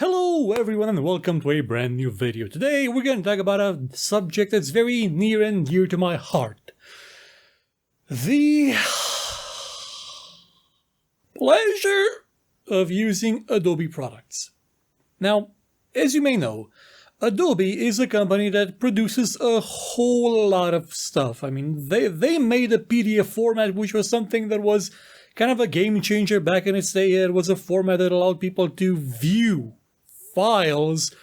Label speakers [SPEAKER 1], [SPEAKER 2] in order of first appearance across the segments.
[SPEAKER 1] Hello everyone and welcome to a brand new video. Today we're going to talk about a subject that's very near and dear to my heart. The pleasure of using Adobe products. Now, as you may know, Adobe is a company that produces a whole lot of stuff. I mean, they made a PDF format which was something that was kind of a game changer back in its day. It was a format that allowed people to view files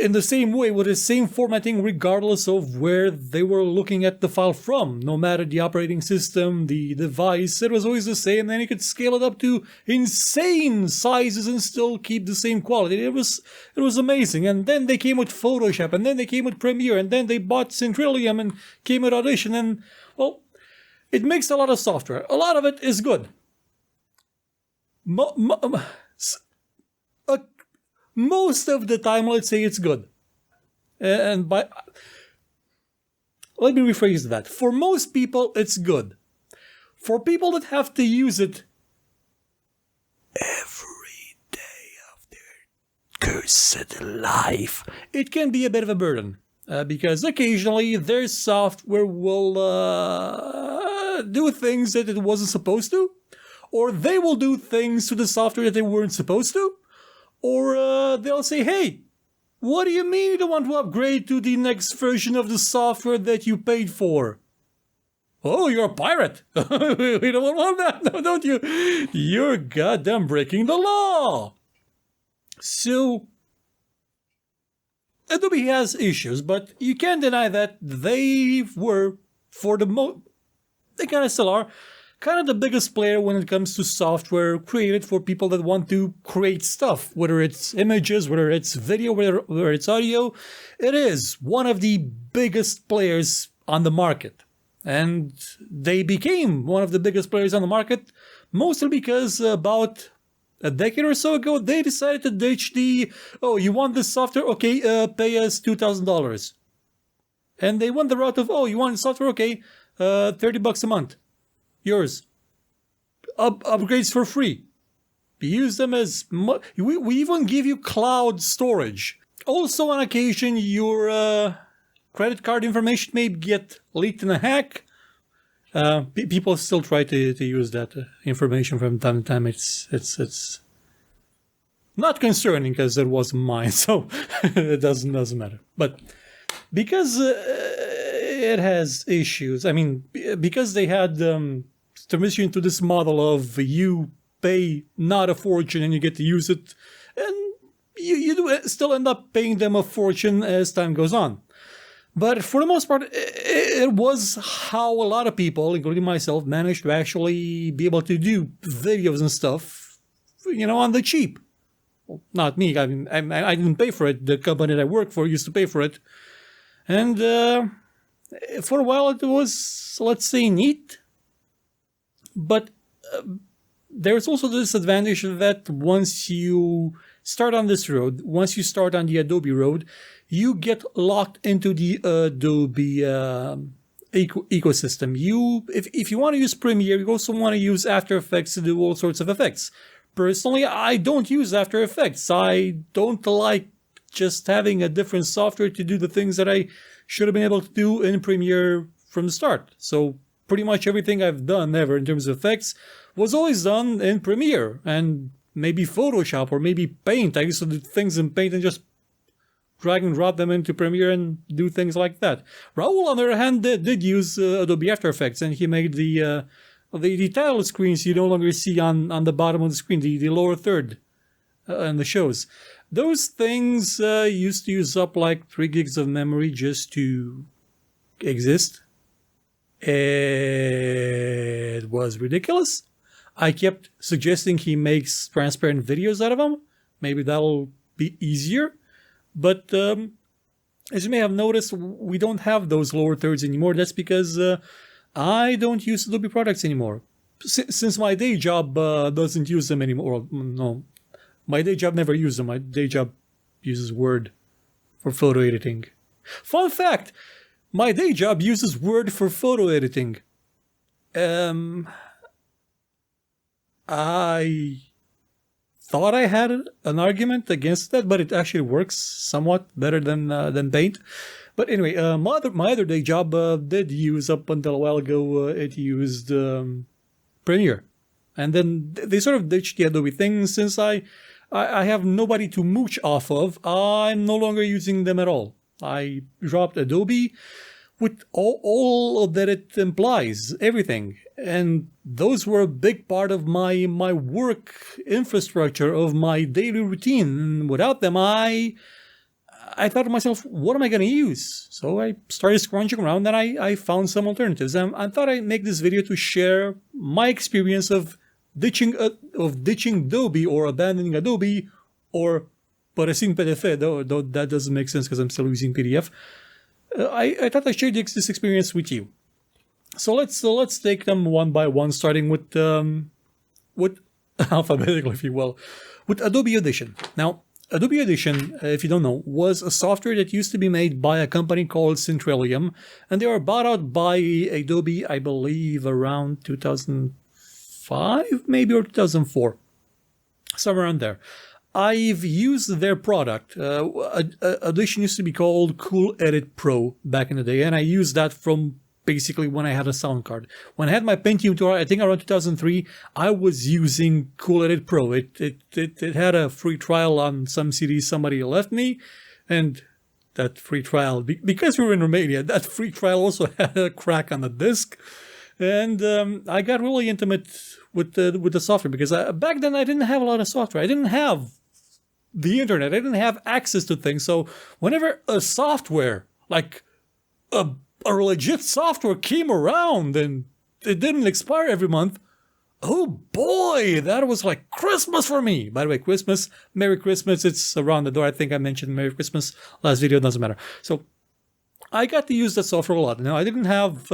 [SPEAKER 1] in the same way, with the same formatting, regardless of where they were looking at the file from. No matter the operating system, the device, it was always the same. Then you could scale it up to insane sizes and still keep the same quality. It was amazing. And then they came with Photoshop, and then they came with Premiere, and then they bought Centrillium and came with Audition. And well, it makes a lot of software. A lot of it is good. Most of the time, let's say it's good. Let me rephrase that. For most people, it's good. For people that have to use it every day of their cursed life, it can be a bit of a burden. Because occasionally their software will do things that it wasn't supposed to, or they will do things to the software that they weren't supposed to. Or they'll say, hey, what do you mean you don't want to upgrade to the next version of the software that you paid for? Oh, you're a pirate. We don't want that, no, don't you? You're goddamn breaking the law. So, Adobe has issues, but you can't deny that they were, for the most, they kind of still are, kind of the biggest player when it comes to software created for people that want to create stuff, whether it's images, whether it's video, whether it's audio. It is one of the biggest players on the market. And they became one of the biggest players on the market, mostly because about a decade or so ago, they decided to ditch the, oh, you want this software? Okay, pay us $2,000. And they went the route of, oh, you want software? Okay, $30 a month. Yours. Upgrades for free. Use them as we even give you cloud storage. Also, on occasion, your credit card information may get leaked in a hack. People still try to use that information from time to time. It's not concerning because it wasn't mine, so it doesn't matter. But because it has issues. I mean, because they had transitioned to this model of you pay not a fortune and you get to use it, and you do still end up paying them a fortune as time goes on. But for the most part, it was how a lot of people, including myself, managed to actually be able to do videos and stuff, you know, on the cheap. Well, not me. I mean, I didn't pay for it. The company that I work for used to pay for it. And for a while it was, let's say, neat. But there's also the disadvantage that once you start on this road, once you start on the Adobe road, you get locked into the Adobe ecosystem. If you want to use Premiere, you also want to use After Effects to do all sorts of effects. Personally, I don't use After Effects. I don't like just having a different software to do the things that I should have been able to do in Premiere from the start. So pretty much everything I've done ever in terms of effects was always done in Premiere, and maybe Photoshop or maybe Paint. I used to do things in Paint and just drag and drop them into Premiere and do things like that. Raul, on the other hand, did use Adobe After Effects, and he made the title screens you no longer see on the bottom of the screen, the lower third in the shows. Those things used to use up like 3 gigs of memory just to exist. It was ridiculous. I kept suggesting he makes transparent videos out of them. Maybe that'll be easier. But as you may have noticed, we don't have those lower thirds anymore. That's because I don't use Adobe products anymore. Since my day job doesn't use them anymore. No, my day job never used them. My day job uses Word for photo editing. Fun fact! My day job uses Word for photo editing. I thought I had an argument against that, but it actually works somewhat better than Paint. But anyway, my other day job did use, up until a while ago, it used Premiere. And then they sort of ditched the Adobe thing. Since I have nobody to mooch off of, I'm no longer using them at all. I dropped Adobe with all that it implies, everything. And those were a big part of my work infrastructure, of my daily routine. Without them, I thought to myself, what am I going to use? So I started scrounging around, and I found some alternatives. And I thought I'd make this video to share my experience of ditching Adobe, or abandoning Adobe, or sin PDF, though that doesn't make sense because I'm still using PDF. I thought I'd share this experience with you. So let's take them one by one, starting with alphabetical, if you will, with Adobe Audition. Now, Adobe Audition, if you don't know, was a software that used to be made by a company called Centralium, and they were bought out by Adobe, I believe, around 2005, maybe, or 2004, somewhere around there. I've used their product. Audition used to be called Cool Edit Pro back in the day, and I used that from basically when I had a sound card. When I had my Pentium 2, I think around 2003, I was using Cool Edit Pro. It had a free trial on some CDs somebody left me, and that free trial, because we were in Romania, that free trial also had a crack on the disc. And I got really intimate with the software, because back then I didn't have a lot of software. I didn't have the internet. I didn't have access to things. So whenever a software, like a legit software, came around and it didn't expire every month, oh boy, that was like Christmas for me. By the way, Christmas, Merry Christmas, it's around the door. I think I mentioned Merry Christmas last video, doesn't matter. So I got to use that software a lot. Now, I didn't have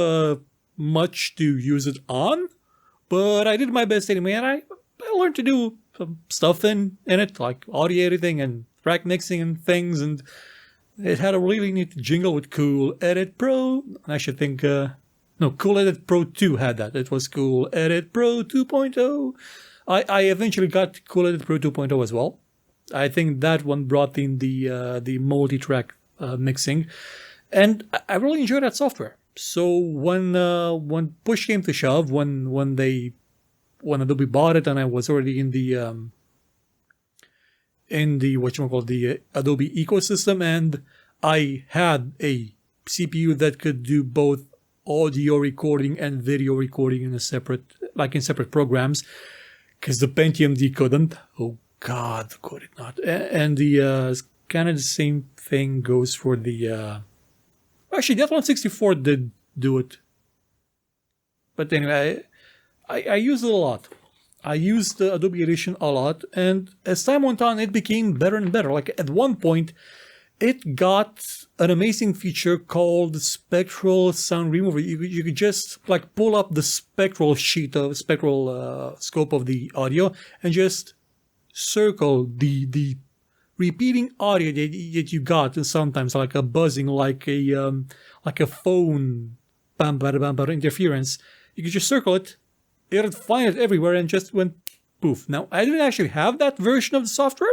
[SPEAKER 1] much to use it on, but I did my best anyway, and I learned to do some stuff in it, like audio editing and track mixing and things, and it had a really neat jingle with Cool Edit Pro. I should think, no, Cool Edit Pro 2 had that. It was Cool Edit Pro 2.0. I eventually got Cool Edit Pro 2.0 as well. I think that one brought in the multi-track mixing, and I really enjoyed that software. So when push came to shove, when Adobe bought it, and I was already in the the Adobe ecosystem, and I had a CPU that could do both audio recording and video recording in separate programs, because the Pentium D couldn't. Oh God, could it not? And the kind of the same thing goes for the. Actually, the F-164 did do it. But anyway, I used it a lot. I used Adobe Audition a lot, and as time went on, it became better and better. Like at one point, it got an amazing feature called Spectral Sound Remover. You could just like pull up the spectral scope of the audio and just circle the repeating audio that you got, and sometimes like a buzzing, like a phone interference. You could just circle it, it'd find it everywhere, and just went poof. Now, I didn't actually have that version of the software,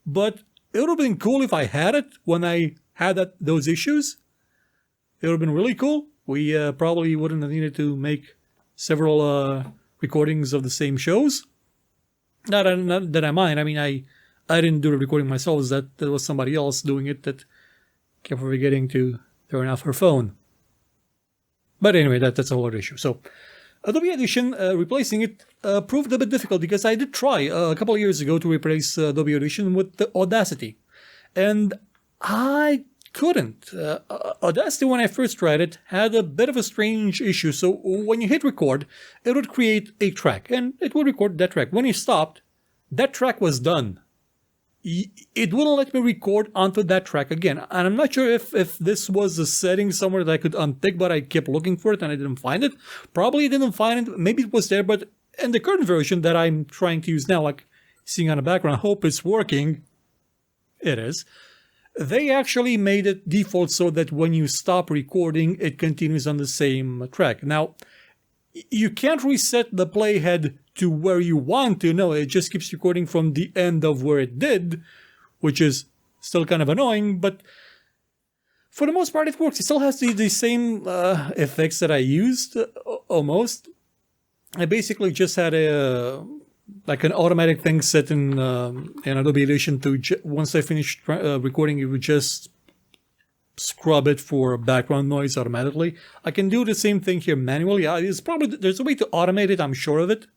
[SPEAKER 1] but it would have been cool if I had it when I had those issues. It would have been really cool. We probably wouldn't have needed to make several recordings of the same shows. Not that I mind. I mean, I didn't do the recording myself. That was somebody else doing it that kept forgetting to turn off her phone. But anyway, that's a whole other issue. So Adobe Audition, replacing it, proved a bit difficult, because I did try a couple of years ago to replace Adobe Audition with the Audacity. And I couldn't. Audacity, when I first tried it, had a bit of a strange issue. So when you hit record, it would create a track, and it would record that track. When you stopped, that track was done. It wouldn't let me record onto that track again. And I'm not sure if this was a setting somewhere that I could untick, but I kept looking for it and I didn't find it. Probably didn't find it. Maybe it was there, but in the current version that I'm trying to use now, like seeing on the background, I hope it's working. It is. They actually made it default so that when you stop recording, it continues on the same track. Now, you can't reset the playhead to where you want to. No, it just keeps recording from the end of where it did, which is still kind of annoying, but for the most part it works. It still has the same effects that I used, almost. I basically just had like an automatic thing set in Adobe Audition to, once I finished recording, it would just scrub it for background noise automatically. I can do the same thing here manually. There's a way to automate it, I'm sure of it.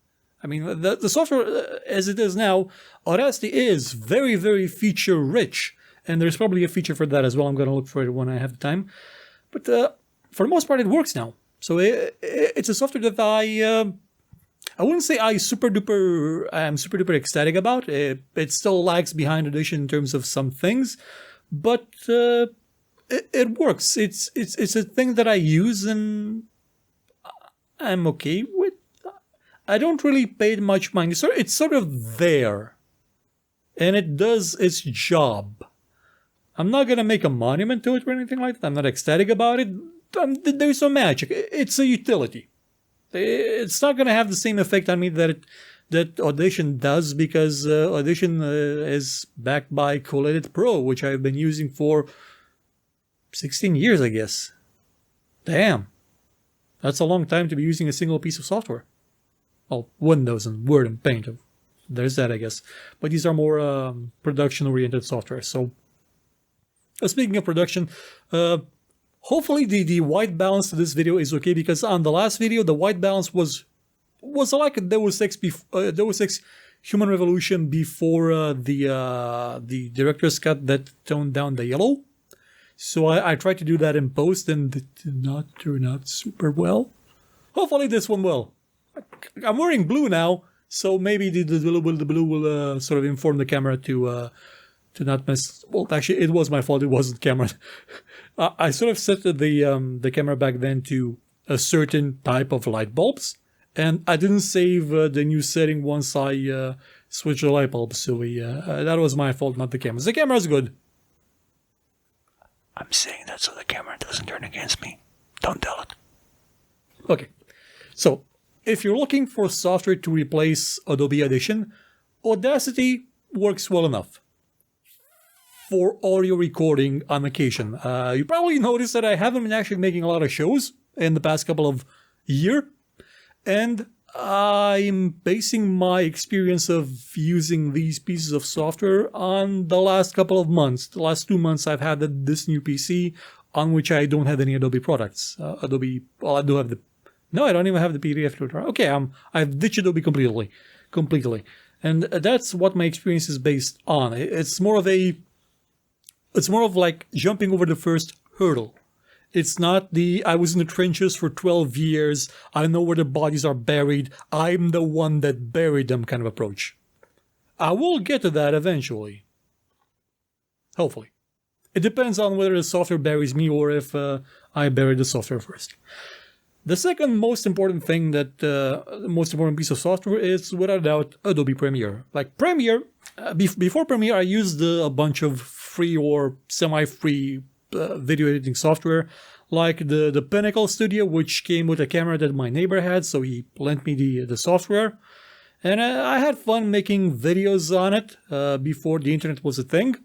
[SPEAKER 1] I mean, the software as it is now, Audacity is very, very feature rich, and there's probably a feature for that as well. I'm going to look for it when I have the time. But for the most part, it works now. So it's a software that I wouldn't say I'm super duper ecstatic about. It still lags behind Audition in terms of some things, but it works. It's a thing that I use and I'm okay with. I don't really pay much mind. It's sort of there, and it does its job. I'm not gonna make a monument to it or anything like that. I'm not ecstatic about it. There's no magic. It's a utility. It's not gonna have the same effect on me that Audition does, because Audition is backed by Edit Pro, which I've been using for 16 years, I guess. Damn. That's a long time to be using a single piece of software. Well, Windows and Word and Paint. There's that, I guess. But these are more production-oriented software. So, speaking of production, hopefully the white balance to this video is okay, because on the last video, the white balance was like a Deus Ex Human Revolution before the director's cut that toned down the yellow. So I tried to do that in post, and it did not turn out super well. Hopefully this one will. I'm wearing blue now, so maybe the blue will sort of inform the camera to not mess. Well, actually, it was my fault. It wasn't camera. I sort of set the camera back then to a certain type of light bulbs, and I didn't save the new setting once I switched the light bulbs. So that was my fault, not the camera. The camera's good. I'm saying that so the camera doesn't turn against me. Don't tell it. Okay, so if you're looking for software to replace Adobe Audition, Audacity works well enough for audio recording on occasion. You probably noticed that I haven't been actually making a lot of shows in the past couple of years, and I'm basing my experience of using these pieces of software on the last couple of months. The last 2 months I've had this new PC on which I don't have any Adobe products. I do have no, I don't even have the PDF to try. Okay, I've ditched Adobe completely. And that's what my experience is based on. It's more of like jumping over the first hurdle. It's not I was in the trenches for 12 years, I know where the bodies are buried, I'm the one that buried them kind of approach. I will get to that eventually. Hopefully. It depends on whether the software buries me or if I bury the software first. The second most important thing the most important piece of software is, without a doubt, Adobe Premiere. Like Premiere, before Premiere I used a bunch of free or semi-free video editing software, like the Pinnacle Studio, which came with a camera that my neighbor had, so he lent me the software. And I had fun making videos on it before the internet was a thing.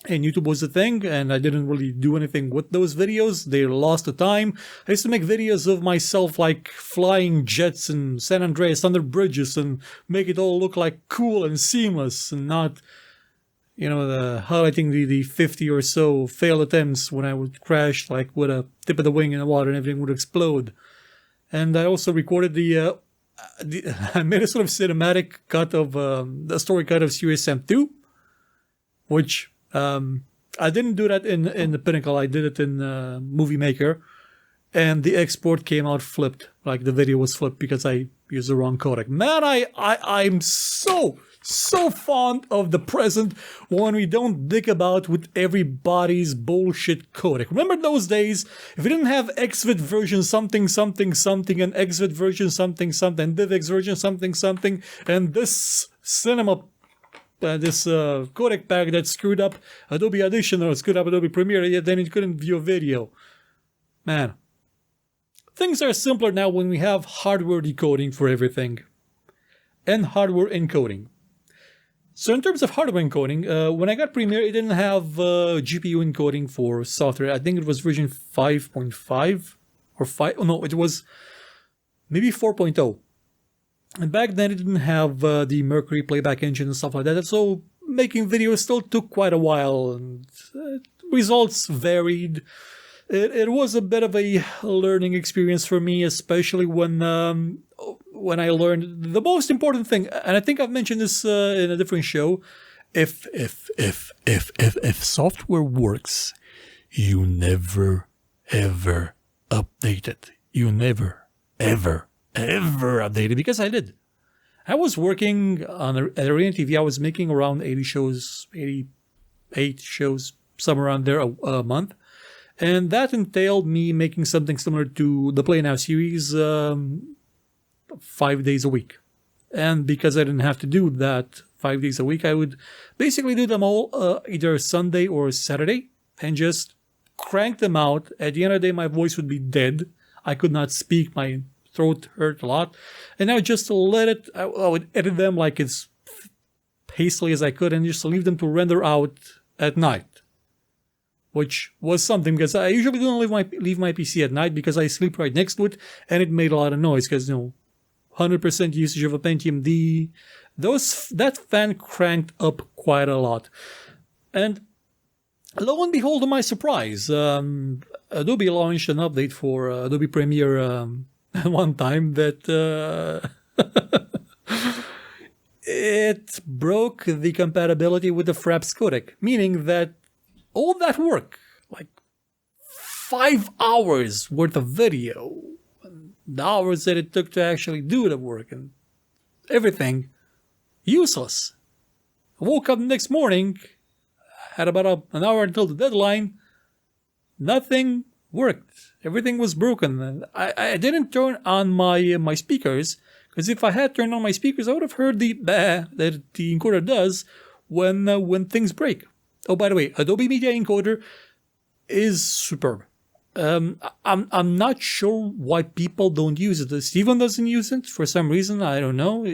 [SPEAKER 1] And YouTube was a thing, and I didn't really do anything with those videos. They lost the time. I used to make videos of myself like flying jets in San Andreas under bridges and make it all look like cool and seamless, and not, highlighting the 50 or so failed attempts when I would crash like with a tip of the wing in the water and everything would explode. And I also recorded I made a sort of cinematic cut of the story cut of Serious Sam 2, which I didn't do that in the Pinnacle. I did it in Movie Maker, and the export came out flipped. Like the video was flipped because I used the wrong codec. Man, I'm so fond of the present when we don't dick about with everybody's bullshit codec. Remember those days? If you didn't have XVID version something something something and XVID version something something and DivX version something something and this cinema this codec pack that screwed up Adobe Audition or screwed up Adobe Premiere, then you couldn't view a video. Man, things are simpler now when we have hardware decoding for everything and hardware encoding. So in terms of hardware encoding, when I got Premiere, it didn't have GPU encoding for software. I think it was version 5.5 or 5. Oh no, it was maybe 4.0. And back then it didn't have the Mercury playback engine and stuff like that. So making videos still took quite a while, and results varied. It was a bit of a learning experience for me, especially when I learned the most important thing, and I think I've mentioned this in a different show. If software works, you never ever update it. You never ever update it, because I did. I was working at Arena TV. I was making around 80 shows, 88 shows, somewhere around there a month. And that entailed me making something similar to the Play Now series 5 days a week. And because I didn't have to do that 5 days a week, I would basically do them all either Sunday or Saturday and just crank them out. At the end of the day, my voice would be dead. I could not speak. My throat hurt a lot. And I would just let it, I would edit them like as hastily as I could and just leave them to render out at night. Which was something, because I usually don't leave my PC at night because I sleep right next to it, and it made a lot of noise because, 100% usage of a Pentium D. That fan cranked up quite a lot. And lo and behold, to my surprise, Adobe launched an update for Adobe Premiere one time that it broke the compatibility with the Fraps codec, meaning that all that work, like 5 hours worth of video, and the hours that it took to actually do the work and everything, useless. I woke up the next morning, had about an hour until the deadline, nothing worked. Everything was broken. And I didn't turn on my speakers, because if I had turned on my speakers, I would have heard the bah that the encoder does when things break. Oh, by the way, Adobe Media Encoder is superb. I'm not sure why people don't use it. Steven doesn't use it for some reason. I don't know.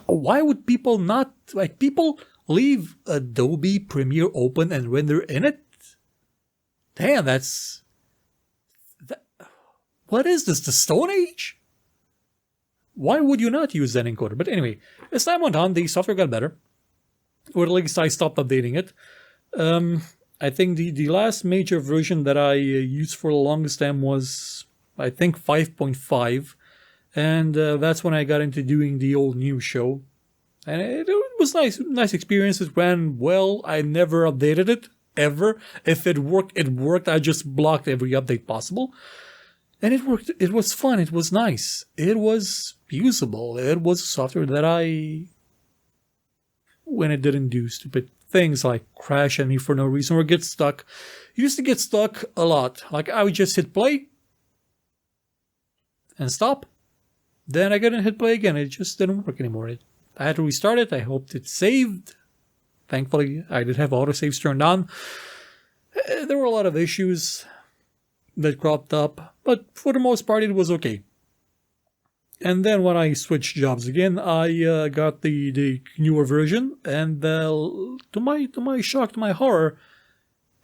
[SPEAKER 1] Why would people not? Like, people leave Adobe Premiere open and render in it? Damn, what is this, the Stone Age? Why would you not use that encoder? But anyway, as time went on, the software got better. Or at least I stopped updating it. I think the last major version that I used for the longest time was, I think, 5.5. And that's when I got into doing the old news show. And it was nice experience. It ran well. I never updated it, ever. If it worked, it worked. I just blocked every update possible. And it worked. It was fun. It was nice. It was usable. It was software that when it didn't do stupid things like crash on me for no reason or get stuck. It used to get stuck a lot. Like, I would just hit play and stop. Then I couldn't hit play again. It just didn't work anymore. I had to restart it. I hoped it saved. Thankfully, I did have autosaves turned on. There were a lot of issues that cropped up, but for the most part, it was okay. And then when I switched jobs again, I got the newer version, and to my shock, to my horror,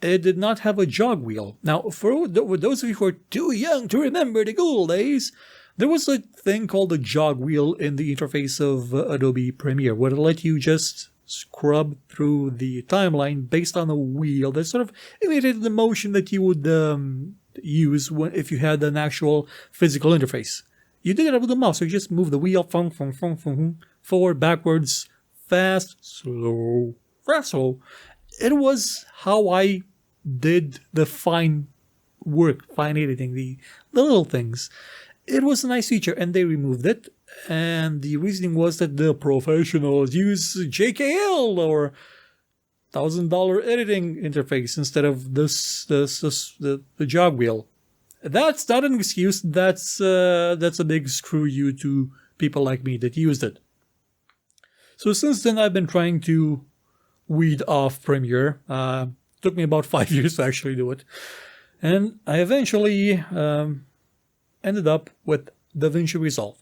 [SPEAKER 1] it did not have a jog wheel. Now, for those of you who are too young to remember the good old days, there was a thing called a jog wheel in the interface of Adobe Premiere, where it let you just scrub through the timeline based on a wheel that sort of imitated the motion that you would use if you had an actual physical interface. You did it with the mouse, so you just move the wheel forward, backwards, fast, slow, fast, slow. It was how I did the fine work, fine editing, the little things. It was a nice feature, and they removed it. And the reasoning was that the professionals use JKL or $1,000 editing interface instead of the jog wheel. That's not an excuse. That's a big screw you to people like me that used it. So since then, I've been trying to weed off Premiere. Took me about 5 years to actually do it. And I eventually ended up with DaVinci Resolve.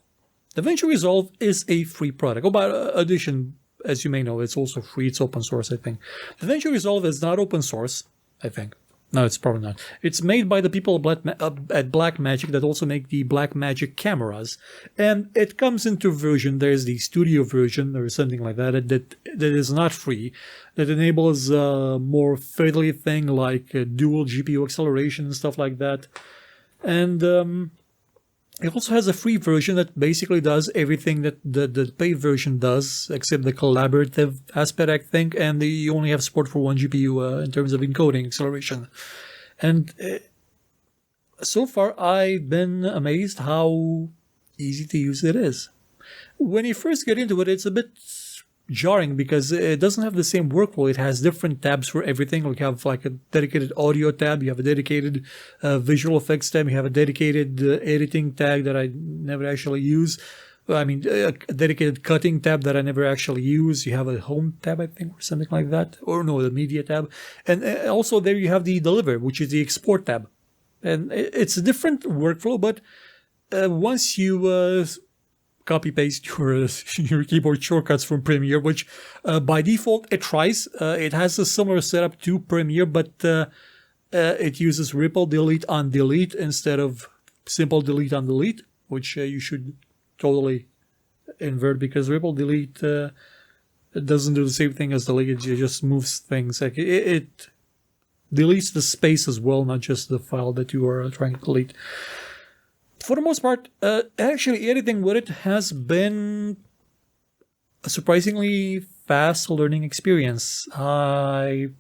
[SPEAKER 1] DaVinci Resolve is a free product. Oh, by addition, as you may know, it's also free. It's open source, I think. DaVinci Resolve is not open source, I think. No, it's probably not. It's made by the people at Blackmagic that also make the Blackmagic cameras. And it comes into version. There's the studio version or something like that that is not free. That enables more fiddly thing like dual GPU acceleration and stuff like that. And it also has a free version that basically does everything that the paid version does, except the collaborative aspect, I think, and you only have support for one GPU in terms of encoding acceleration. And so far, I've been amazed how easy to use it is. When you first get into it, it's a bit jarring because it doesn't have the same workflow. It has different tabs for everything. Like you have like a dedicated audio tab, you have a dedicated visual effects tab, you have a dedicated editing tag that I never actually use. I mean, a dedicated cutting tab that I never actually use. You have a home tab, I think, or something like that. Or no, the media tab. And also there you have the deliver, which is the export tab. And it's a different workflow, but once you copy paste your keyboard shortcuts from Premiere, which by default it tries. It has a similar setup to Premiere, but it uses ripple delete on delete instead of simple delete on delete, which you should totally invert because ripple delete it doesn't do the same thing as delete. It just moves things. Like it deletes the space as well, not just the file that you are trying to delete. For the most part, actually editing with it has been a surprisingly fast learning experience. I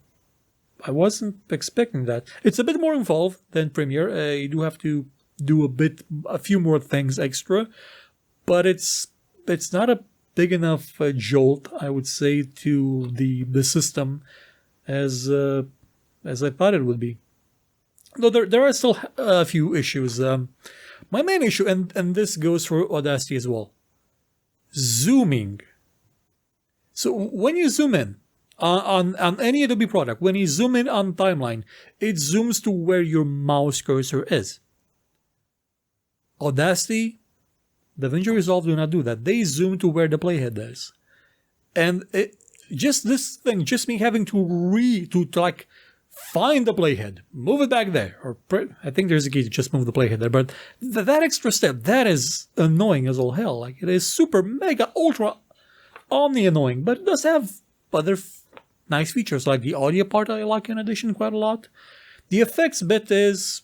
[SPEAKER 1] wasn't expecting that. It's a bit more involved than Premiere. You do have to do a few more things extra, but it's not a big enough jolt, I would say, to the system as I thought it would be. Though there are still a few issues. My main issue, and this goes for Audacity as well, zooming. So when you zoom in on any Adobe product, when you zoom in on timeline, it zooms to where your mouse cursor is. Audacity, DaVinci Resolve do not do that. They zoom to where the playhead is. And just this thing, just me having to like find the playhead, move it back there, or I think there's a key to just move the playhead there, but that extra step, that is annoying as all hell. Like, it is super, mega, ultra, omni annoying, but it does have other nice features, like the audio part I like in Audition quite a lot. The effects bit is,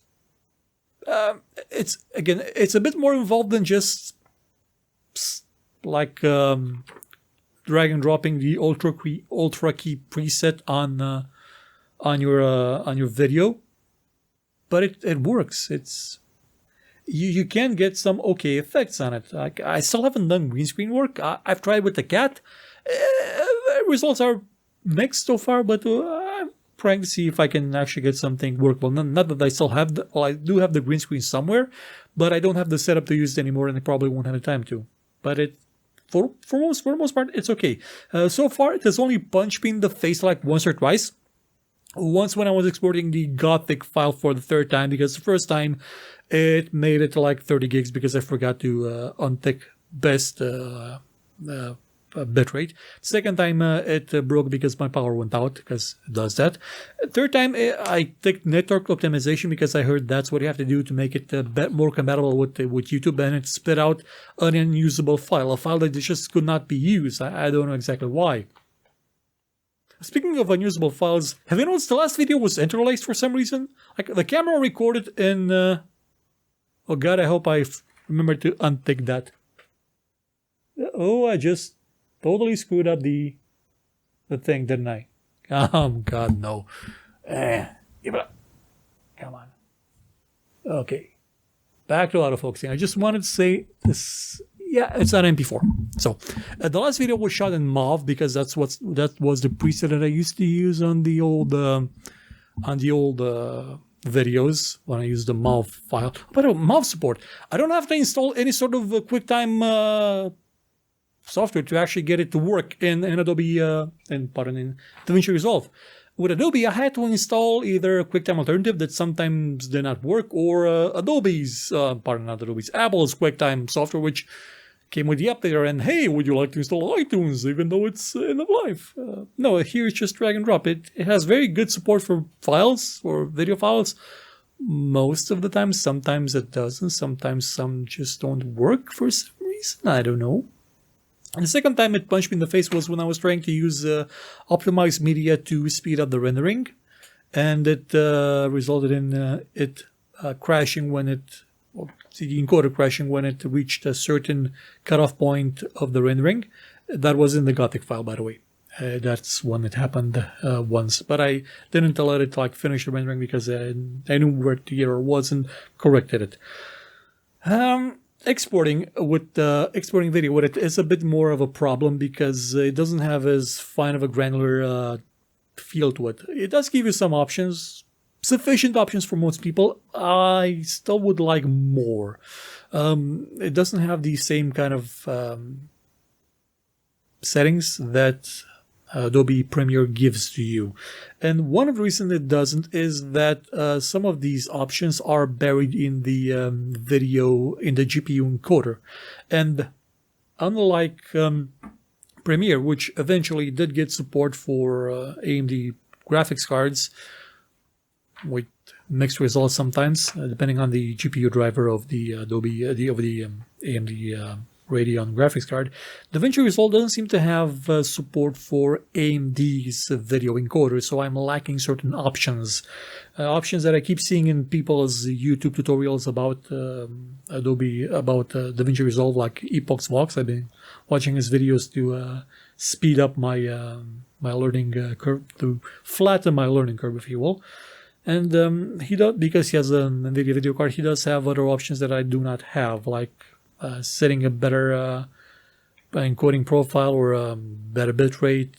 [SPEAKER 1] it's a bit more involved than just, like, drag and dropping the ultra key preset on your video, but it works. It's you can get some okay effects on it. I still haven't done green screen work. I've tried with the cat. Results are mixed so far, but I'm trying to see if I can actually get something workable. Not that I still have I do have the green screen somewhere, but I don't have the setup to use it anymore, and I probably won't have the time to. But for the most part, it's okay. So far, it has only punched me in the face like once or twice. Once when I was exporting the Gothic file for the third time, because the first time it made it to like 30 gigs because I forgot to untick best bitrate. Second time it broke because my power went out, because it does that. Third time I ticked network optimization because I heard that's what you have to do to make it more compatible with YouTube, and it spit out an unusable file, a file that just could not be used. I don't know exactly why. Speaking of unusable files, have you noticed the last video was interlaced for some reason? Like, the camera recorded in... oh god, I hope I remember to untick that. Oh, I just totally screwed up the thing, didn't I? Oh god, no. Give it up. Come on. Okay. Back to autofocusing. I just wanted to say this... Yeah, it's an MP4. So the last video was shot in MAV because that was the preset that I used to use on the old videos when I used the MAV file. But MAV support. I don't have to install any sort of QuickTime software to actually get it to work in Adobe in DaVinci Resolve. with Adobe, I had to install either a QuickTime alternative that sometimes did not work, or Apple's QuickTime software, which came with the updater. And hey, would you like to install iTunes even though it's end of life? No, here it's just drag and drop. It has very good support for files or video files. Most of the time, sometimes it doesn't. Sometimes some just don't work for some reason. I don't know. And the second time it punched me in the face was when I was trying to use optimized media to speed up the rendering, and it resulted in it crashing when it, well, the encoder crashing when it reached a certain cutoff point of the rendering. That was in the Gothic file, by the way. That's when it happened once, but I didn't let it like finish the rendering because I knew where the error was and corrected it. Exporting video with it is a bit more of a problem because it doesn't have as fine of a granular feel to it. It does give you some options, sufficient options for most people. I still would like more. It doesn't have the same kind of settings that Adobe Premiere gives to you. And one of the reasons it doesn't is that some of these options are buried in the video, in the GPU encoder. And unlike Premiere, which eventually did get support for AMD graphics cards, with mixed results sometimes, depending on the GPU driver of the Adobe, of the AMD Radeon graphics card, DaVinci Resolve doesn't seem to have support for AMD's video encoder, so I'm lacking certain options. Options that I keep seeing in people's YouTube tutorials about DaVinci Resolve, like Epoch's Vox. I've been watching his videos to speed up my my learning curve, to flatten my learning curve, if you will. And he does, because he has an NVIDIA video card, he does have other options that I do not have, like setting a better encoding profile or better bitrate,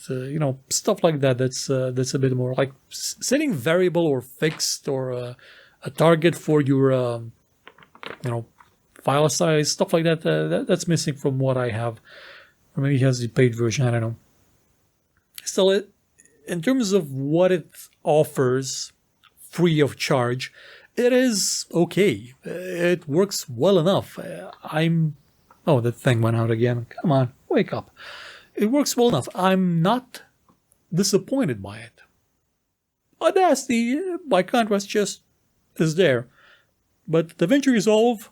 [SPEAKER 1] stuff like that. That's a bit more like setting variable or fixed or a target for your file size, stuff like that. That's missing from what I have, or maybe he has the paid version. I don't know. Still, in terms of what it offers, free of charge, it is okay. It works well enough. Oh, that thing went out again. Come on, wake up. It works well enough. I'm not disappointed by it. Audacity, by contrast, just is there. But DaVinci Resolve,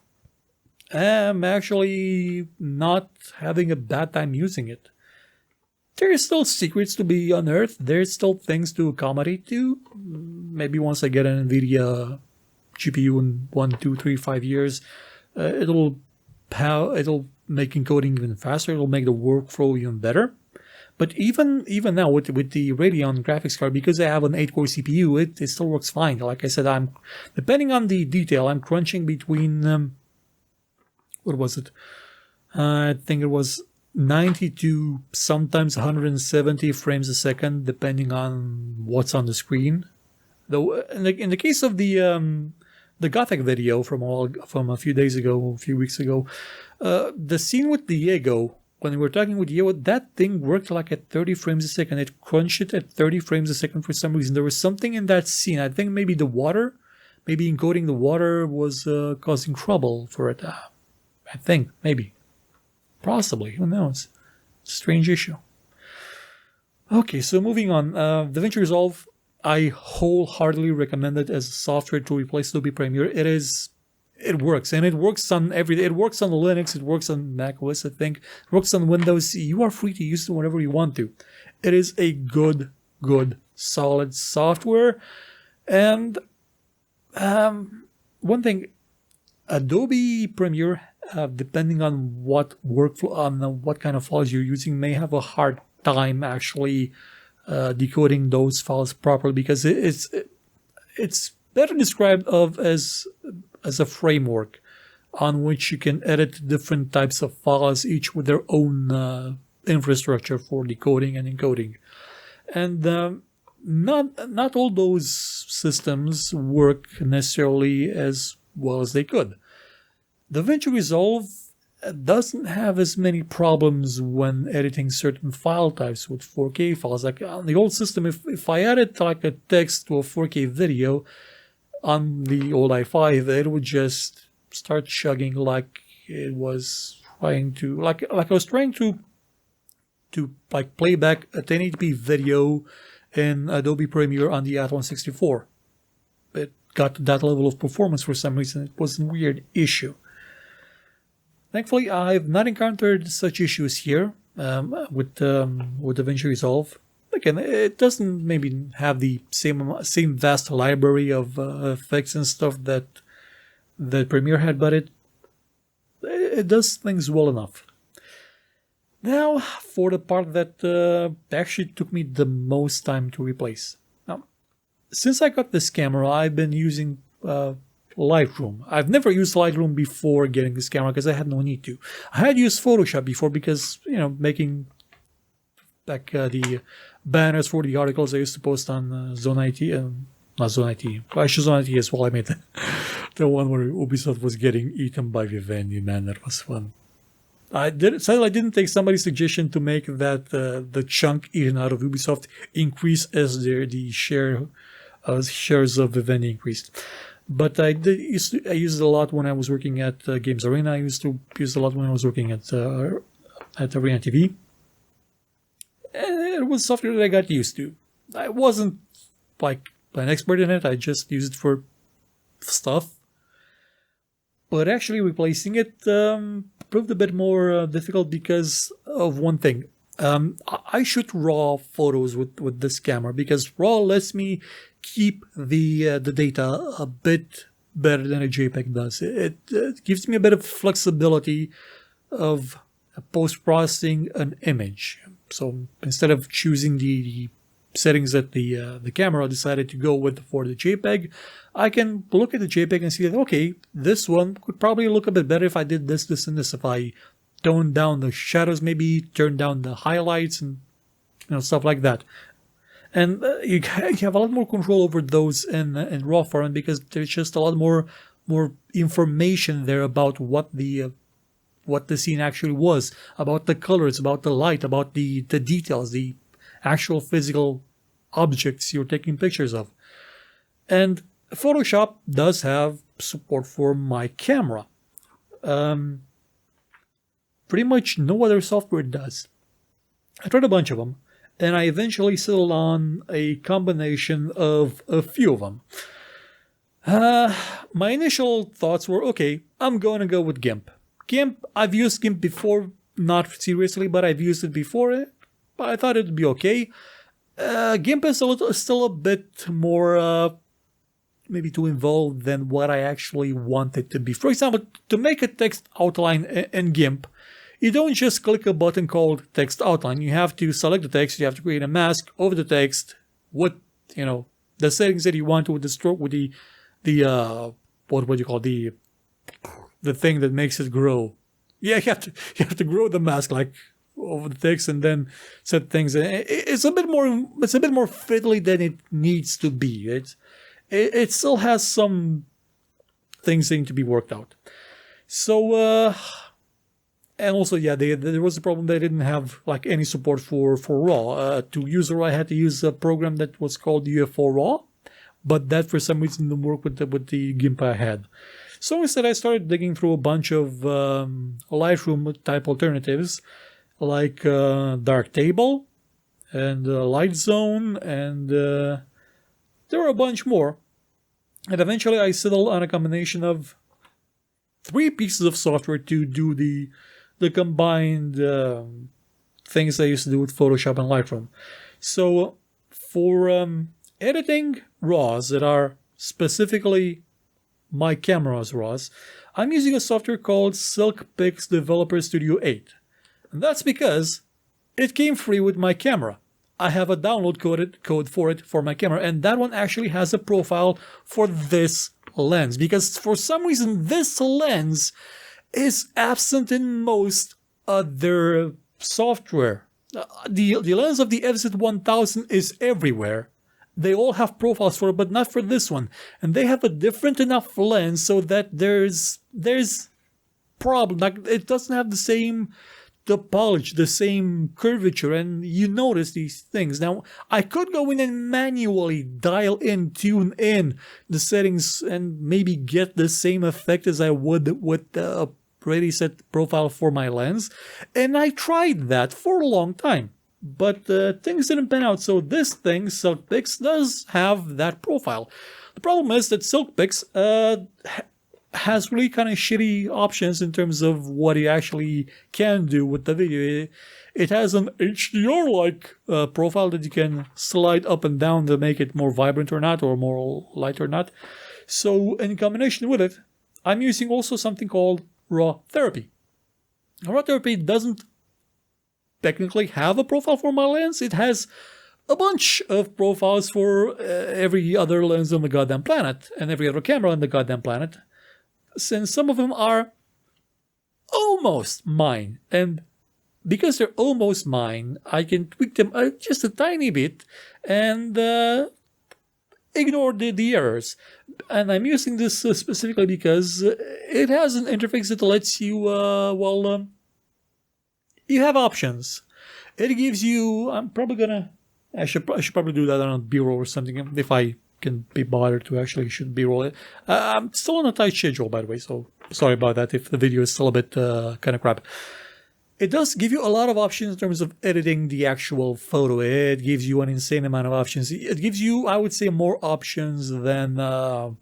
[SPEAKER 1] I'm actually not having a bad time using it. There's still secrets to be unearthed. There's still things to accommodate to. Maybe once I get an NVIDIA GPU in 1, 2, 3, 5 years, it'll make encoding even faster. It'll make the workflow even better. But even now with the Radeon graphics card, because I have an 8-core CPU, it still works fine. Like I said, I'm depending on the detail, I'm crunching between what was it? I think it was 90 to sometimes 170 frames a second, depending on what's on the screen. Though in the case of the Gothic video from a few days ago, a few weeks ago, the scene with Diego, when we were talking with Diego, that thing worked like at 30 frames a second. It crunched it at 30 frames a second for some reason. There was something in that scene. I think maybe the water, maybe encoding the water was causing trouble for it. I think, maybe. Possibly, who knows? It's a strange issue. Okay, so moving on. DaVinci Resolve, I wholeheartedly recommend it as a software to replace Adobe Premiere. It works, and it works on everything. It works on Linux, it works on Mac OS, I think. It works on Windows. You are free to use it whenever you want to. It is a good, solid software. And one thing, Adobe Premiere, depending on what workflow, on what kind of files you're using, may have a hard time actually decoding those files properly, because it's better described as a framework on which you can edit different types of files, each with their own infrastructure for decoding and encoding. And not all those systems work necessarily as well as they could. DaVinci Resolve doesn't have as many problems when editing certain file types with 4K files. Like on the old system, if I added like a text to a 4K video on the old i5, it would just start chugging like it was trying to, like I was trying to like play back a 1080p video in Adobe Premiere on the At164. It got to that level of performance for some reason. It was a weird issue. Thankfully, I've not encountered such issues here with DaVinci Resolve. Again, it doesn't maybe have the same vast library of effects and stuff that Premiere had, but it does things well enough. Now, for the part that actually took me the most time to replace. Now, since I got this camera, I've been using Lightroom. I've never used Lightroom before getting this camera because I had no need to. I had used Photoshop before because, you know, making like the banners for the articles I used to post on Zone IT, not Zone IT, actually Zone IT as well. I made the one where Ubisoft was getting eaten by Vivendi. Man, that was fun. Sadly, I didn't take somebody's suggestion to make that the chunk eaten out of Ubisoft increase as the shares of Vivendi increased. But I used it a lot when I was working at Games Arena. I used to use it a lot when I was working at Arena TV. And it was software that I got used to. I wasn't like an expert in it. I just used it for stuff. But actually replacing it proved a bit more difficult because of one thing. I shoot RAW photos with this camera because RAW lets me keep the data a bit better than a JPEG does. It gives me a bit of flexibility of post-processing an image. So instead of choosing the settings that the camera decided to go with for the JPEG, I can look at the JPEG and see that, okay, this one could probably look a bit better if I did this, this, and this. If I tone down the shadows, maybe turn down the highlights and stuff like that. And you have a lot more control over those in RAW format because there's just a lot more information there about what the scene actually was, about the colors, about the light, about the details, the actual physical objects you're taking pictures of. And Photoshop does have support for my camera. Pretty much no other software does. I tried a bunch of them, and I eventually settled on a combination of a few of them. My initial thoughts were, okay, I'm going to go with GIMP. GIMP, I've used GIMP before, not seriously, but I've used it before, but I thought it'd be okay. GIMP is still a bit more maybe too involved than what I actually want it to be. For example, to make a text outline in GIMP, you don't just click a button called text outline. You have to select the text, you have to create a mask over the text with, the settings that you want with the stroke, with the what do you call the thing that makes it grow. Yeah, you have to grow the mask like over the text and then set things. It's a bit more fiddly than it needs to be. It still has some things that need to be worked out. So and also, yeah, there was a problem. They didn't have like any support for RAW. To use RAW, I had to use a program that was called UFO RAW, but that for some reason didn't work with the GIMP I had. So instead, I started digging through a bunch of Lightroom type alternatives, like Darktable and Light Zone, and there were a bunch more. And eventually, I settled on a combination of 3 pieces of software to do the combined things I used to do with Photoshop and Lightroom. So for editing RAWs that are specifically my camera's RAWs, I'm using a software called SILKYPIX Developer Studio 8. And that's because it came free with my camera. I have a download code for it for my camera, and that one actually has a profile for this lens, because for some reason this lens is absent in most other software. The lens of the FZ1000 is everywhere. They all have profiles for it, but not for this one. And they have a different enough lens so that there's problem. Like, it doesn't have the same topology, the same curvature, and you notice these things. Now, I could go in and manually dial in, tune in the settings, and maybe get the same effect as I would with a preset profile for my lens, and I tried that for a long time, but things didn't pan out. So this thing, SILKYPIX, does have that profile. The problem is that SILKYPIX has really kind of shitty options in terms of what you actually can do with the video. It has an HDR-like profile that you can slide up and down to make it more vibrant or not, or more light or not. So in combination with it, I'm using also something called RawTherapee. RawTherapee doesn't technically have a profile for my lens. It has a bunch of profiles for every other lens on the goddamn planet and every other camera on the goddamn planet. Since some of them are almost mine, and because they're almost mine, I can tweak them just a tiny bit and ignore the errors. And I'm using this specifically because it has an interface that lets you, you have options. It gives you, I should probably do that on B-roll or something if I can be bothered to actually shoot B-roll. I'm still on a tight schedule, by the way, so sorry about that if the video is still a bit kind of crap. It does give you a lot of options in terms of editing the actual photo. It gives you an insane amount of options. It gives you, I would say, more options than Lightroom.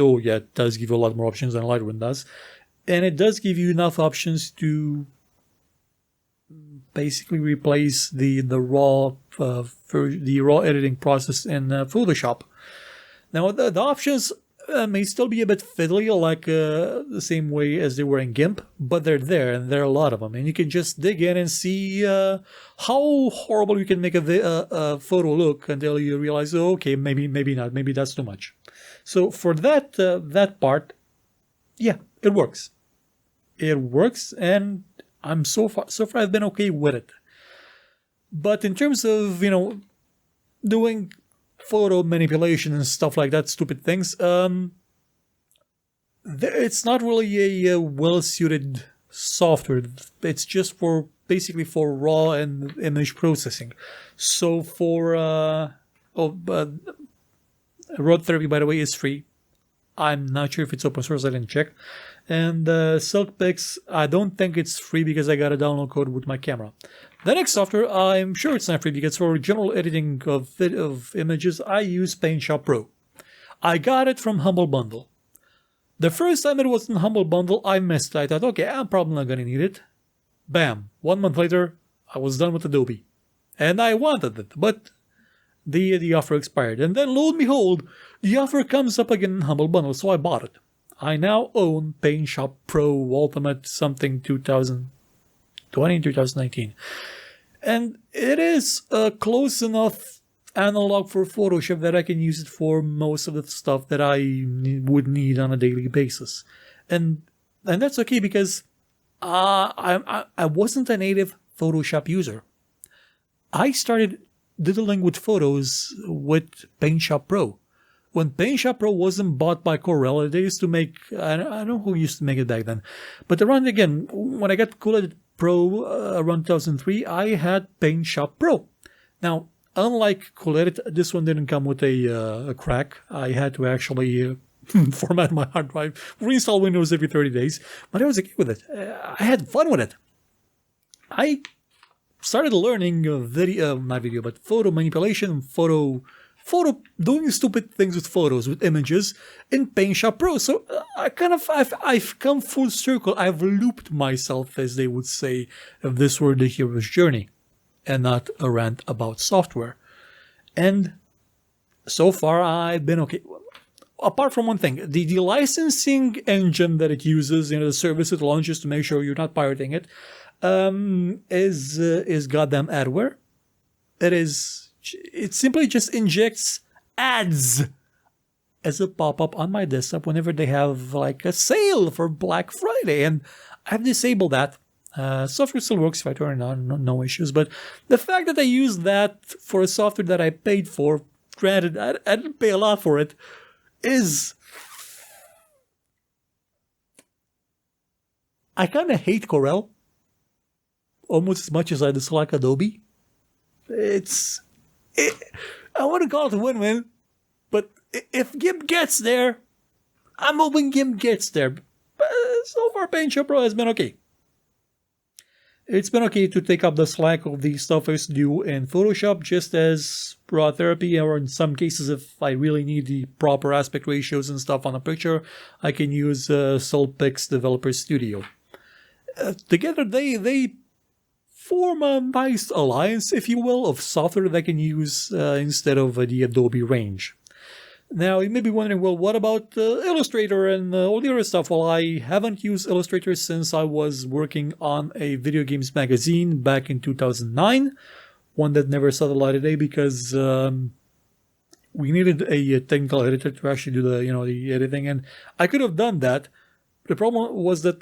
[SPEAKER 1] Oh yeah, it does give you a lot more options than Lightroom does, and it does give you enough options to basically replace the raw editing process in Photoshop. Now the options may still be a bit fiddly, like the same way as they were in GIMP, but they're there, and there are a lot of them, and you can just dig in and see how horrible you can make a photo look until you realize, oh, okay, maybe not, maybe that's too much. So for that part, yeah, it works. It works, and I'm so far I've been okay with it. But in terms of, doing photo manipulation and stuff like that, stupid things, it's not really a well-suited software. It's just basically for raw and image processing. So for RawTherapee, by the way, is free. I'm not sure if it's open source, I didn't check. And SILKYPIX, I don't think it's free because I got a download code with my camera. The next software, I'm sure it's not free because for general editing of images, I use PaintShop Pro. I got it from Humble Bundle. The first time it was in Humble Bundle, I missed it. I thought, okay, I'm probably not going to need it. Bam. 1 month later, I was done with Adobe. And I wanted it, but the offer expired. And then, lo and behold, the offer comes up again in Humble Bundle, so I bought it. I now own PaintShop Pro Ultimate something 2020, 2019. And it is close enough analog for Photoshop that I can use it for most of the stuff that I would need on a daily basis. And that's okay because I wasn't a native Photoshop user. I started diddling with photos with PaintShop Pro. When PaintShop Pro wasn't bought by Corel, they used to make, I don't know who used to make it back then, but around again, when I got Cool Pro around 2003, I had PaintShop Pro. Now, unlike Cool Edit, this one didn't come with a crack. I had to actually format my hard drive, reinstall Windows every 30 days, but I was okay with it. I had fun with it. I started learning photo manipulation, doing stupid things with photos, with images in PaintShop Pro. So I've come full circle. I've looped myself, as they would say, if this were the hero's journey and not a rant about software. And so far I've been okay. Apart from one thing, the licensing engine that it uses, the service it launches to make sure you're not pirating it, is goddamn adware. It simply just injects ads as a pop-up on my desktop whenever they have like a sale for Black Friday, and I've disabled that. Software still works if I turn it on, no issues, but the fact that I use that for a software that I paid for, granted I didn't pay a lot for it, is I kind of hate Corel almost as much as I dislike Adobe. I want to call it a win-win, but if GIMP gets there, I'm hoping GIMP gets there. But so far, PaintShop Pro has been okay. It's been okay to take up the slack of the stuff I used to do in Photoshop, just as RawTherapee, or in some cases, if I really need the proper aspect ratios and stuff on a picture, I can use SILKYPIX Developer Studio. Together, they form a nice alliance, if you will, of software that I can use instead of the Adobe range. Now, you may be wondering, well, what about Illustrator and all the other stuff? Well, I haven't used Illustrator since I was working on a video games magazine back in 2009, one that never saw the light of day because we needed a technical editor to actually do the editing, and I could have done that. The problem was that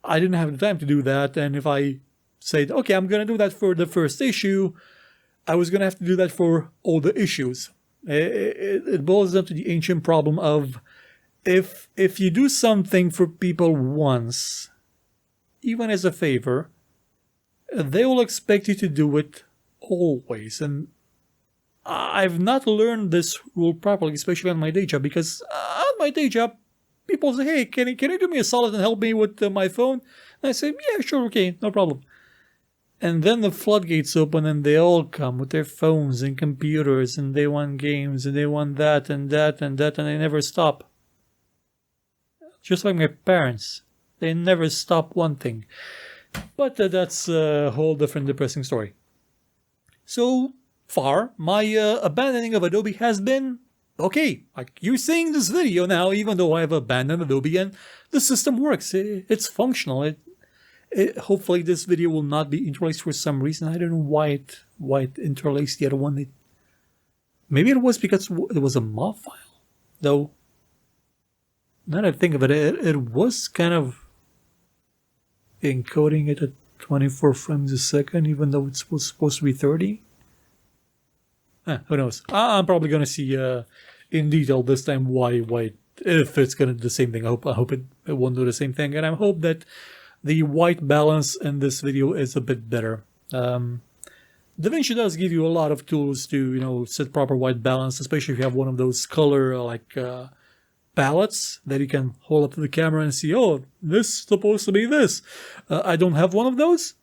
[SPEAKER 1] I didn't have the time to do that, and if I said, okay, I'm going to do that for the first issue, I was going to have to do that for all the issues. It boils down to the ancient problem of if you do something for people once, even as a favor, they will expect you to do it always. And I've not learned this rule properly, especially on my day job, because on my day job, people say, hey, can you do me a solid and help me with my phone? And I say, yeah, sure, okay, no problem. And then the floodgates open and they all come with their phones and computers and they want games and they want that and that and that and they never stop. Just like my parents. They never stop wanting. But that's a whole different depressing story. So far, my abandoning of Adobe has been okay. Like you're seeing this video now, even though I've abandoned Adobe and the system works. It's functional. Hopefully this video will not be interlaced for some reason. I don't know why it interlaced the other one. Maybe it was because it was a MOV file. Though, now that I think of it, it was kind of encoding it at 24 frames a second, even though it was supposed to be 30. Who knows? I'm probably going to see in detail this time why if it's going to do the same thing. I hope it won't do the same thing. And I hope that the white balance in this video is a bit better. DaVinci does give you a lot of tools to, set proper white balance, especially if you have one of those color palettes that you can hold up to the camera and see, oh, this is supposed to be this. I don't have one of those.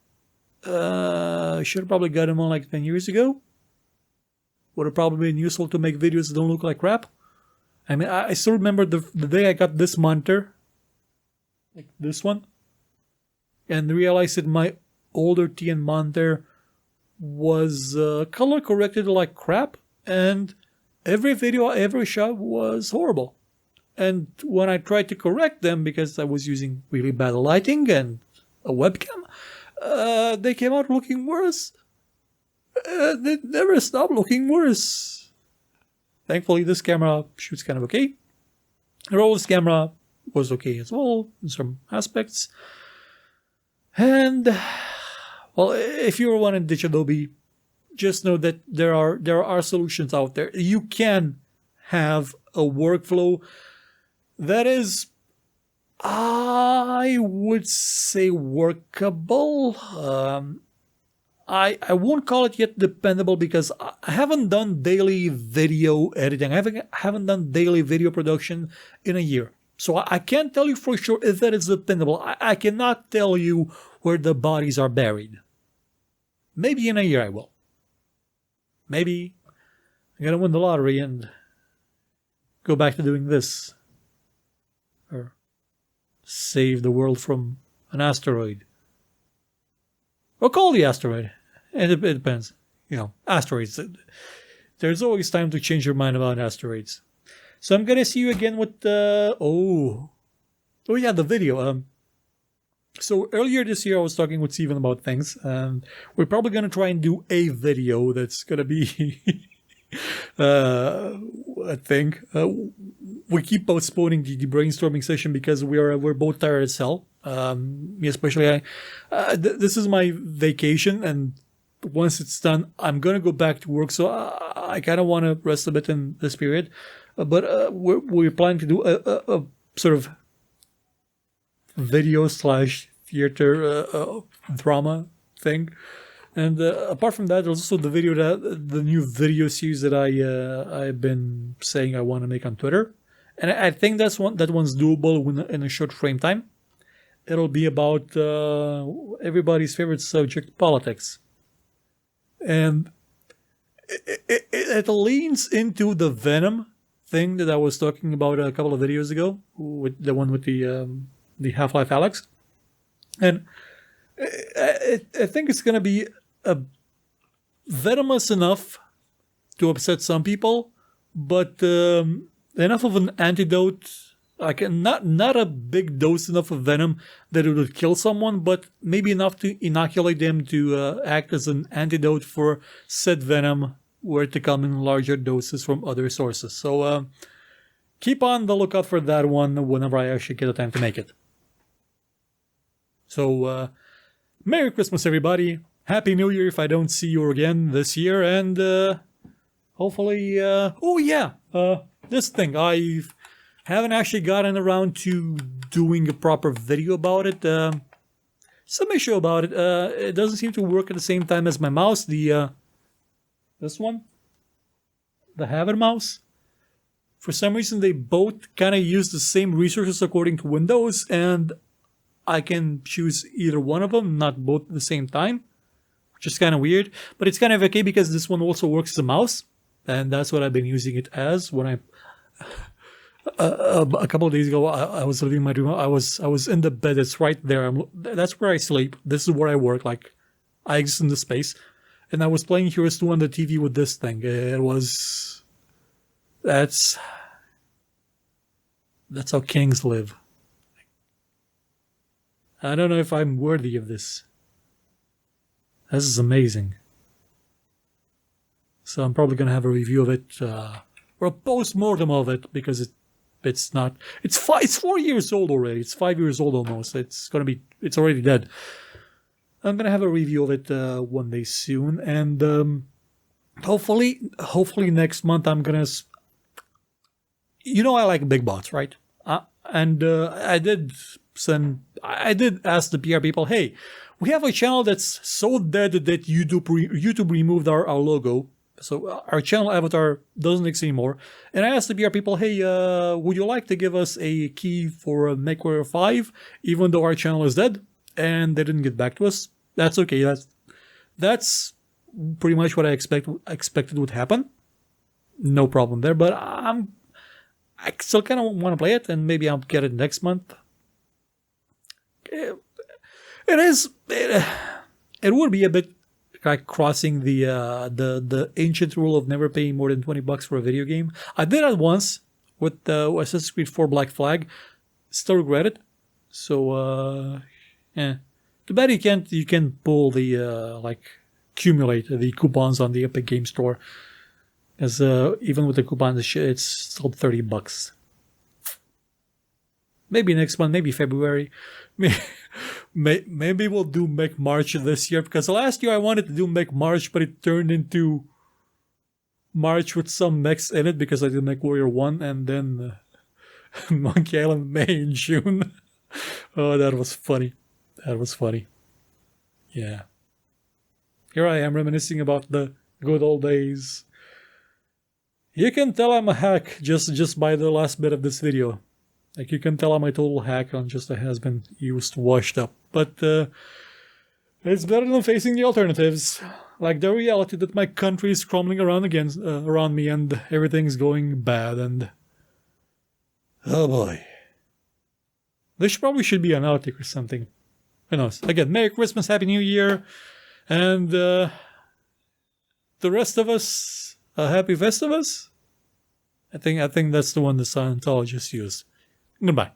[SPEAKER 1] I should have probably got them on like 10 years ago. Would have probably been useful to make videos that don't look like crap. I mean, I still remember the day I got this monitor, like this one, and realized that my older TN monitor was color corrected like crap, and every video I ever shot was horrible. And when I tried to correct them, because I was using really bad lighting and a webcam, they came out looking worse. They never stopped looking worse. Thankfully, this camera shoots kind of okay. The RAW's camera was okay as well in some aspects. And, well, if you want to ditch Adobe, just know that there are solutions out there. You can have a workflow that is, I would say, workable. I won't call it yet dependable because I haven't done daily video editing. I haven't done daily video production in a year. So I can't tell you for sure if that is dependable. I cannot tell you where the bodies are buried. Maybe in a year I will. Maybe I'm going to win the lottery and go back to doing this. Or save the world from an asteroid. Or call the asteroid. It depends. Asteroids. There's always time to change your mind about asteroids. So I'm going to see you again with the video. So earlier this year I was talking with Steven about things. We're probably going to try and do a video that's going to be I think. We keep postponing the brainstorming session because we're both tired as hell. Especially this is my vacation, and once it's done, I'm going to go back to work. So I kind of want to rest a bit in this period. But we're planning to do a sort of video / theater drama thing. And apart from that, there's also the new video series that I've been saying I want to make on Twitter, and I think that one's doable in a short frame time. It'll be about everybody's favorite subject, politics, and it leans into the Venom thing that I was talking about a couple of videos ago, with the one with the Half-Life Alex, and I think it's gonna be venomous enough to upset some people, but enough of an antidote. Like not a big dose enough of venom that it would kill someone, but maybe enough to inoculate them to act as an antidote for said venom, were to come in larger doses from other sources. So keep on the lookout for that one whenever I actually get the time to make it. So Merry Christmas, everybody. Happy New Year if I don't see you again this year, and hopefully this thing, I haven't actually gotten around to doing a proper video about it. Some issue about it. It doesn't seem to work at the same time as my mouse. This one, the Habit mouse. For some reason, they both kind of use the same resources according to Windows, and I can choose either one of them, not both at the same time, which is kind of weird. But it's kind of okay because this one also works as a mouse, and that's what I've been using it as. When I a couple of days ago, I was leaving my room. I was in the bed. It's right there. That's where I sleep. This is where I work. Like, I exist in this space, and I was playing Heroes 2 on the TV with this thing. That's how kings live. I don't know if I'm worthy of this. This is amazing. So I'm probably gonna have a review of it, or a post-mortem of it, because it's 4 years old already. It's 5 years old almost. It's already dead. I'm gonna have a review of it one day soon, and hopefully next month I'm gonna. I like big bots, right? And I did ask the PR people, hey, we have a channel that's so dead that YouTube removed our logo. So our channel avatar doesn't exist anymore. And I asked the PR people, hey, would you like to give us a key for MechWarrior 5, even though our channel is dead? And they didn't get back to us. That's okay. That's pretty much what I expected would happen. No problem there. But I still kind of want to play it, and maybe I'll get it next month. It would be a bit like crossing the ancient rule of never paying more than $20 for a video game. I did that once with Assassin's Creed 4 Black Flag. Still regret it. So too bad you can't pull the accumulate the coupons on the Epic Game Store. Because even with the coupons, it's still $30. Maybe next month, maybe February. Maybe we'll do Mech March this year, because last year I wanted to do Mech March, but it turned into March with some mechs in it because I did MechWarrior 1 and then Monkey Island May and June. Oh, that was funny. Yeah. Here I am reminiscing about the good old days. You can tell I'm a hack just by the last bit of this video. Like, you can tell I'm a total hack on just a has-been used, washed up. But it's better than facing the alternatives. Like the reality that my country is crumbling around me and everything's going bad, and oh boy. This probably should be an outtake or something. Who knows? Again, Merry Christmas, Happy New Year, and the rest of us, a Happy Festivus? I think that's the one the Scientologists use. Goodbye.